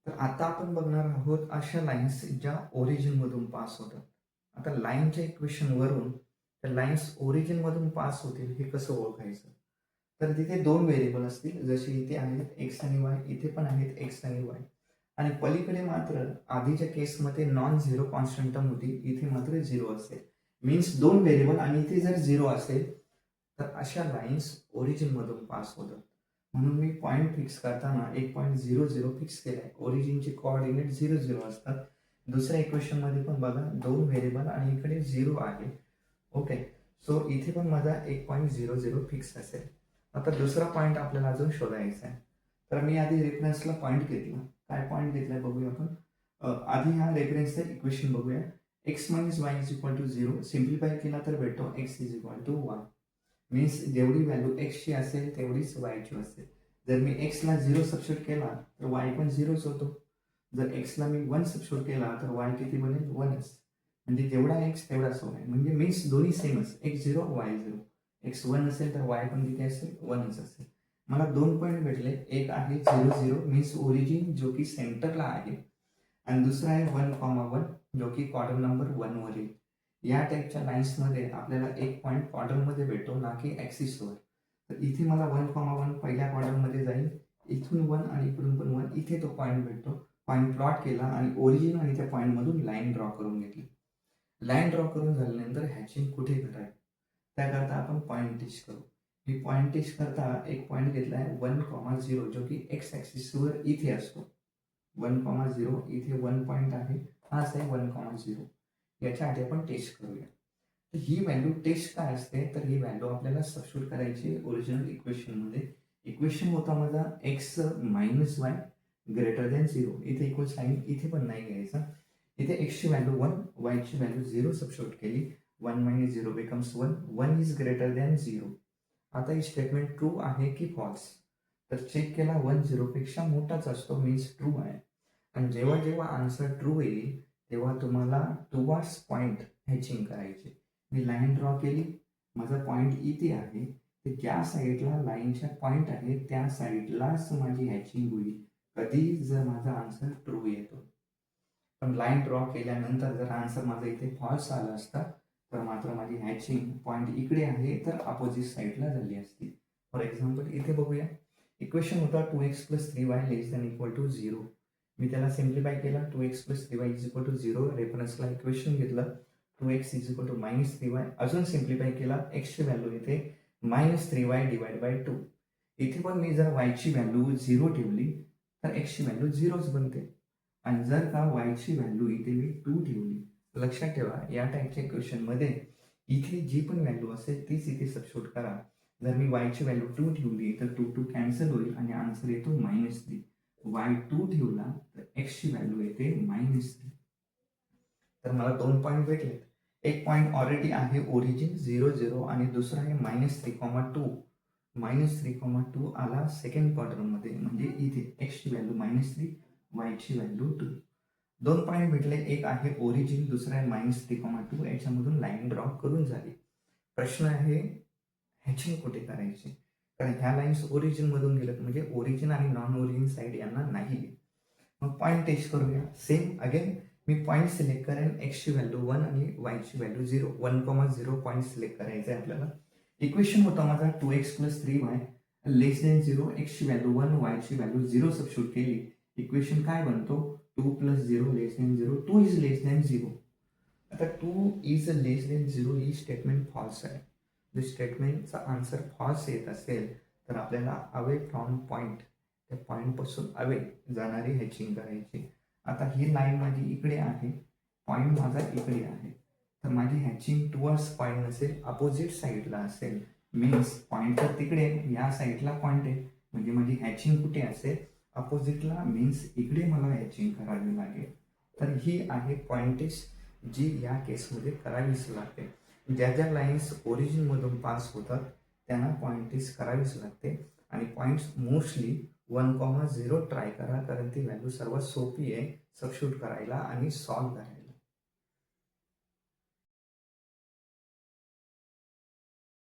तर आता आपण बघणार आहोत अशा लाईन्स ज्या ओरिजिनमधून पास होतात. आता लाईनच्या इक्वेशनवरून त्या लाईन्स ओरिजिनमधून पास होतील हे कसं ओळखायचं? तर तिथे दोन व्हेरिएबल असतील, जसे इथे आहेत एक्स आणि वाय, इथे पण आहेत एक्स आणि वाय. आणि पलीकडे मात्र आधीच्या केसमध्ये नॉन झिरो कॉन्स्टंट टर्म होती, इथे मात्र झिरो असेल. मीन्स दोन व्हेरिएबल आणि इथे जर झिरो असेल तर अशा लाईन्स ओरिजिनमधून पास होतात. म्हणून मी पॉईंट फिक्स करताना 1.00 फिक्स केलाय. ओरिजिनचे कोऑर्डिनेट 0 असतात. दुसऱ्या इक्वेशनमध्ये पण बघा दोन व्हेरिएबल आणि इकडे 0 आहे. ओके, सो इथे पण माझा 1.00 फिक्स असेल. आता दुसरा पॉईंट आपल्याला अजून शोधायचा आहे. तर मी आधी रेफरन्सला पॉईंट घेतला. काय पॉईंट घेतलाय बघूया आपण. आधी ह्या रेफरन्सचं इक्वेशन बघूया. x minus y is equal to 0 simplify केला तर भेटतो x is equal to 1. Means जेवढी व्हॅल्यू एक्सची असेल तेवढीच वायची असेल. जर मी एक्सला 0 सबस्टिट्यूट केला तर वाय पण 0च होतो. जर एक्सला मी 1 सबस्टिट्यूट केला तर वाय किती बनेल? 1च. म्हणजे जेवढा एक्स तेवढाच वाय. म्हणजे मीन्स दोन्ही सेमच, एक्स 0 वाय 0. एक्स 1 असेल तर वाय पण किती असेल? 1च असेल. मला दोन पॉईंट भेटले. एक आहे 0 मीन्स ओरिजिन जो की सेंटरला आहे, आणि दुसरा आहे 1,1 जो की क्वाड्रंट नंबर 1 वर येईल. या टाईपच्या लाईन्समध्ये आपल्याला एक पॉईंट क्वाड्रंटमध्ये भेटतो, ना की ॲक्सिसवर. तर इथे मला 1,1 पहिल्या क्वाड्रंटमध्ये जाईल, इथून 1 आणि इकडून पण 1, इथे तो पॉईंट भेटतो. पॉईंट प्लॉट केला आणि ओरिजिन आणि त्या पॉईंटमधून लाईन ड्रॉ करून घेतली. लाईन ड्रॉ करून झाल्यानंतर हॅचिंग कुठे करावी त्याकरता आपण पॉईंट टेस्ट करू. मी पॉईंट टेस्ट करता एक पॉईंट घेतला आहे 1,0 जो की एक्स ॲक्सिसवर इथे असतो. 1,0 इथे 1 पॉईंट आहे, हाच आहे 1,0. याच्या आधी आपण टेस्ट करूया. तर ही व्हॅल्यू टेस्ट काय असते, तर ही व्हॅल्यू आपल्याला सबस्टिट्यूट करायची ओरिजिनल इक्वेशनमध्ये. इक्वेशन होता माझा x minus Y greater than 0. इथे इक्वल साईन इथे पण नाही घ्यायचा. इथे एक्सची व्हॅल्यू 1, वायची व्हॅल्यू 0 सबस्टिट्यूट केली. 1 minus 0 becomes 1. 1 is greater than 0. आता ही स्टेटमेंट ट्रू आहे की फॉल्स? तर चेक केला, 1 0 पेक्षा मोठाच असतो, मीन्स ट्रू आहे. आणि जेव्हा जेव्हा आन्सर ट्रू येईल तेव्हा तुम्हाला टुवर्ड्स पॉईंट हॅचिंग करायची. मी लाईन ड्रॉ केली, माझा पॉईंट इथे आहे, तर ज्या साईडला लाईनच्या पॉईंट आहे त्या साईडलाच माझी हॅचिंग होईल कधी, जर माझा आन्सर ट्रू येतो. पण लाईन ड्रॉ केल्यानंतर जर आन्सर माझा इथे फॉल्स आला असता तर मात्र माझी हॅचिंग पॉईंट इकडे आहे तर अपोजिट साईडला झाली असती. फॉर एक्झाम्पल इथे बघूया. इक्वेशन होता 2x plus 3y less than equal to 0. मी त्याला सिम्प्लिफाय केला. 2x plus 3y is equal to 0. रेफरन्सला इक्वेशन घेतलं 2x is equal to minus 3y. अजून सिम्प्लिफाय केला. एक्सची व्हॅल्यू इथे मायनस 3y डिवाइड बाय 2. इथे पण मी जर वायची व्हॅल्यू 0 ठेवली तर एक्सची व्हॅल्यू 0च बनते. आणि जर का वायची व्हॅल्यू इथे मी 2 ठेवली, लक्षात ठेवा या टाईपच्या क्वेश्चनमध्ये इथे जी पण व्हॅल्यू असेल तीच इथे सबस्टिट्यूट करा. जर मी वायची व्हॅल्यू 2 ठेवली तर 2 कॅन्सल होईल आणि आन्सर येतो -3. y2 ठेवला तर एक्सची व्हॅल्यू येते -3. तर मला दोन पॉईंट भेटले. एक पॉईंट ऑलरेडी आहे ओरिजिन 0 0 आणि दुसरा आहे -3,2. -3,2 आला सेकंड क्वाड्रंटमध्ये, म्हणजे इथे एक्सची व्हॅल्यू -3, वायची व्हॅल्यू 2. दोन पॉईंट भेटले. एक आहे ओरिजिन, दुसरा आहे -3,2. याच्यामधून लाईन ड्रॉ करून झाली. प्रश्न आहे हॅचिंग कुठे करायची, कारण ह्या लाईन्स ओरिजिन मधून गेल्यात, म्हणजे ओरिजिन आणि नॉन ओरिजिन साईड यांना नाही. मग पॉईंट टेस्ट करूया. सेम अगेन मी पॉईंट सिलेक्ट करेन. एक्सची व्हॅल्यू 1 आणि वायची व्हॅल्यू 0. 1,0 पॉईंट सिलेक्ट करायचं आहे आपल्याला. इक्वेशन होता माझा 2x plus 3y less than 0. एक्सची व्हॅल्यू 1, वायची व्हॅल्यू 0 सबस्टिट्यूट केली. इक्वेशन काय बनतो? 2 plus 0 less than 0. 2 is less than 0. आता 2 इज लेस दॅन 0 ही स्टेटमेंट फॉल्स आहे. जर स्टेटमेंटचा आन्सर फॉल्स येत असेल तर आपल्याला अवे फ्रॉम पॉईंट, त्या पॉईंटपासून अवे जाणारी हॅचिंग करायची. आता ही लाईन माझी इकडे आहे, पॉईंट माझा इकडे आहे, तर माझी हॅचिंग टुवर्ड्स पॉईंट नसेल, अपोजिट साईडला असेल. मीन्स पॉईंट तर तिकडे, या साईडला पॉईंट आहे, म्हणजे माझी हॅचिंग कुठे असेल? अपोजिटला. मीन्स इकडे मला हॅचिंग करावी लागेल. तर ही आहे पॉईंट टेस्ट जी या केसमध्ये करावीच लागते. ज्या ज्या लाईन्स ओरिजिनमधून पास होतात त्यांना पॉईंट टेस्ट करावीच लागते. आणि पॉईंट्स मोस्टली 1,0 ट्राय करा, कारण ती व्हॅल्यू सर्वात सोपी आहे सबस्टिट्यूट करायला आणि सॉल्व्ह करायला.